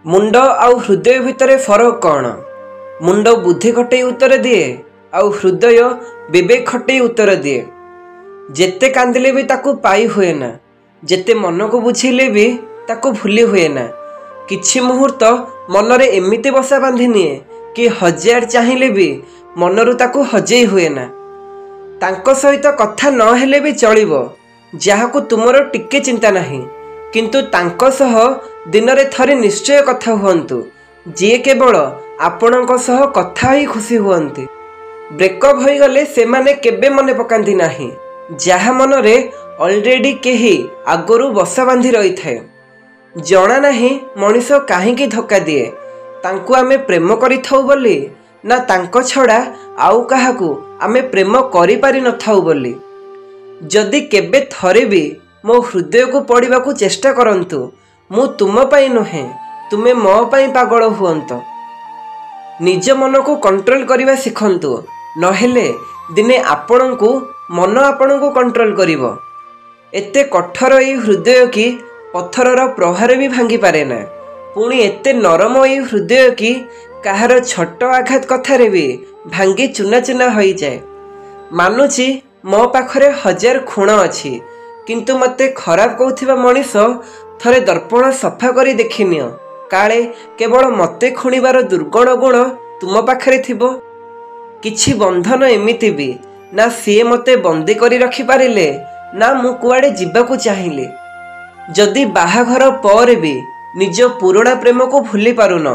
मुंड आउ हृदय भितर फरक कौन? मुंड बुद्धि खटई उत्तर दिए, आउ हृदय विवेक खटई उत्तर दिए। जेते कांदिले भी ताकू पाई हुए ना, जेते मन को बुझेले भी ताकू भूली हुए ना। किछि मुहूर्त मनरे एमिति बसा बांधि निए कि हजार चाहिए भी मनरू ताकू हजेई हुए ना। तांको सहित कथा न हेले भी चलिबो, जाहाकू तुमरो टिके चिंता नहीं, किंतु तांको सह दिनरे थरे निश्चय कथा हुअन्तु, जे केवल आपणको सह कथा ही खुशी हुअन्ति। ब्रेकअप होई गले से माने केबे मने पकांती नाही, जहा मनरे ऑलरेडी केही आगरू बसा बांधि रही थाए। जना नहीं मनीष काहींकी धक्का दिए, तांकू आमे प्रेम करिथाउ बोली ना तांको छड़ा आउ काहाकू आमे प्रेम करि पारि नथाउ बोली। जदि केबे थरे भी मो हृदय को पढ़िबाकू चेष्टा करंतु, मु तुम पाई नुहे, तुमे मो पाई पागल हुअंत। निज मन को कंट्रोल करने शिखंतु, नहेले दिने आपणको मन आपणको कंट्रोल करिवो। एते कठोर ई हृदय की पत्थरर प्रहार भी भांगी पारे ना, पुणी एते नरम ई हृदय की काहार छोट आघात कथारे भी भांगी चुना चुना होई जाए। मानुची मो पाखरे हजार खुण अछि, किंतु मते खराब कहूथिबा मनीष थरे दर्पण सफा करी देखिनियो, काले केवल मते खुणिबार दुर्गुण गुण तुम पाखरे थिबो। किछि बंधन एमिति भी ना सी मते बंदी करी रखी पारिले, ना मु कुआडे जिबाकू चाहिले। जदि बाहाघर पर भी निज पुराणा प्रेम को भूली पारुन,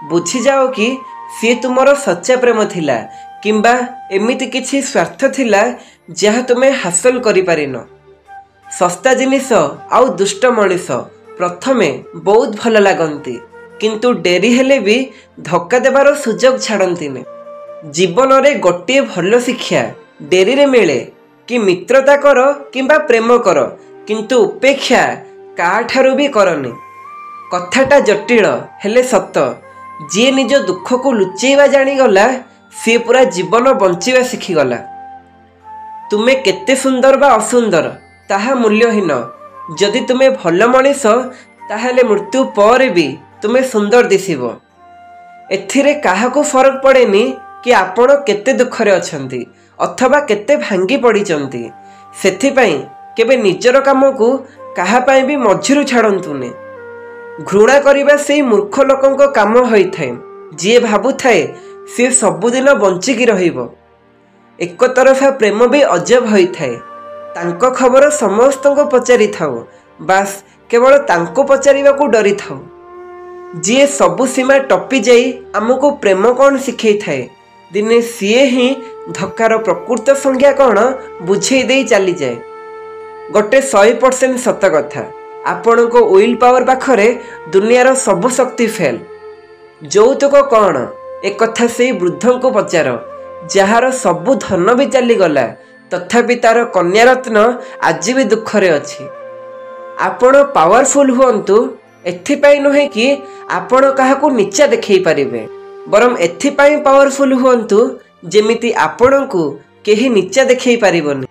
बुझी जाओ कि सी तुमर सच्चा प्रेम थिला, किंबा एमिति किछि स्वार्थ थिला जहा तुमे हासिल करि पारिन। सस्ता जिनिस आउ दुष्ट मनीष प्रथमे बहुत भल लागंती, किंतु डेरी हेले भी धक्का देबार सुजोग छाड़ंतीने। जीवन रे गोटे भल शिक्षा डेरी रे मिले कि मित्रता कर किंबा प्रेम कर, किंतु उपेक्षा काठारू भी करनी। कथाटा जटिल हेले सत, जी निज दुख को लुचेवा जानीगला सी पूरा जीवन बंचिवा शिखीगला। तुमे केते सुंदर बा असुंदर ताहा मूल्यहीन, जदि तुमे भल मनीष ताहले मृत्यु पर भी तुमे सुंदर दिसिबो। एथिरे काहाको फरक पड़ेनी कि आपण केते दुखरे अछंती अथवा केते भांगी पड़ीचंती। सेथिपाई केबे निजर काम को काहा पाई भी मझिरु छाड़ंतुने। घृणा करिबा सेई मूर्ख लोकंको काम होई थाए, जे भाबु थाए से सबुदिन बंचिकी रहिबो। एक तरफा प्रेम भी अजब होई थाए। तांको खबर समस्तंको पचारि थाओ, बास केवल तांको पचारिबाकू डरी थाओ। जे सबु सीमा टपी जाई आमको प्रेम कौन शिखई थाए, दिने सीए ही धक्कार प्रकृत संज्ञा कौन बुझे दे चली जाए। गोटे 100% सत कथा, आपण को विल पावर पाखरे दुनियार सबु शक्ति फेल। यौतुक कौन एक कथा से वृद्ध को पचार, जार सबु धन भी चलीगला तथापि तार कन्या रत्न आज भी दुखरे अछि। आपण पावरफुल हुअन्तु, एथिपाई नुहे कि आपण काहाकू नीचा देखै पारिबे, बरम एथिपाई पावरफुल हुअन्तु जेमिति आपणकू केही नीचा देखै पारिबोनी।